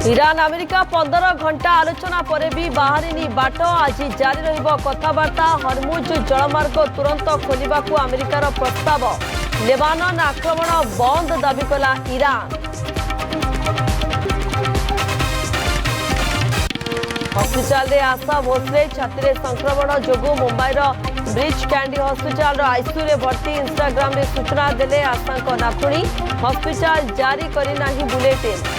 Iran America 15 घंटा आलोचना पर भी बाहरिनी बाट आज जारी रहिब कथबार्ता हरमुज जलमार्ग तुरंत खोलिबा को अमेरिकार प्रस्ताव लेबानन आक्रमण बंद दाबी कला इरान। हस्पिटाल रे आशा भोसले छाती संक्रमण जोगु मुंबईर ब्रिज कैंडी हस्पिटाल आईसीयू रे भर्ती इंस्टाग्राम रे सूचना देले आशा नातुणी हस्पिटाल जारी करी नाही बुलेटिन।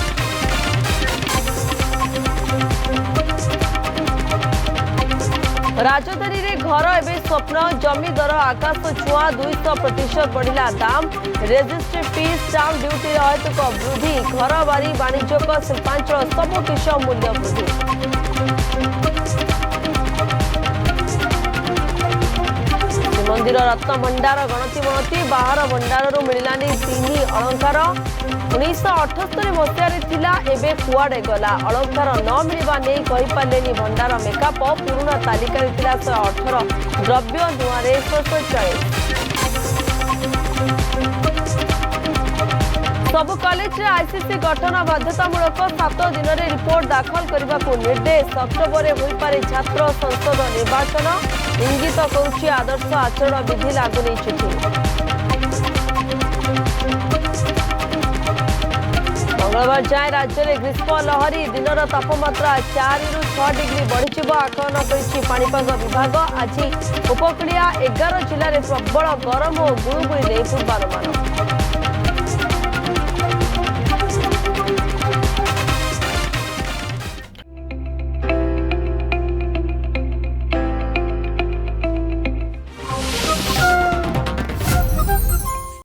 राजधानी रे घर एवं स्वप्न जमी दर आकाश छुआ 200% बढ़िला दाम रेजिस्ट्री फी स्टाम्प ड्यूटी अहेतुक वृद्धि घर बारी वाणिज्यिक शिल्पांचल सबकिछ मूल्य वृद्धि। श्रीमंदिर रत्न भंडार गणति मणति बाहर भंडार मिलानी 3 अलंकार 1978 मसीह थिला एबे कुआडे गला अलंकार न मिलवा नहीं कहि पालेनी भंडार मेकअप पुराना तालिका थिला 118 द्रव्य नुआरे 140। सबु कॉलेज रे आईसीसी गठन बाध्यतामूलक 7 दिन रे रिपोर्ट दाखल करने को निर्देश अक्टोबर में हो पारे छात्र संसद निर्वाचन इंगित करुछि आदर्श आचरण विधि लागू नहीं चिठी। मंगलवार जाए राज्य में ग्रीष्म लहरी दिनर तापमात्रा 4 ରୁ 6 डिग्री बढ़ी आकलन करिपाग विभाग। आज उपकूलिया 11 जिले में प्रबल गरम और गुड़ुगुड़ी पूर्वानुमान।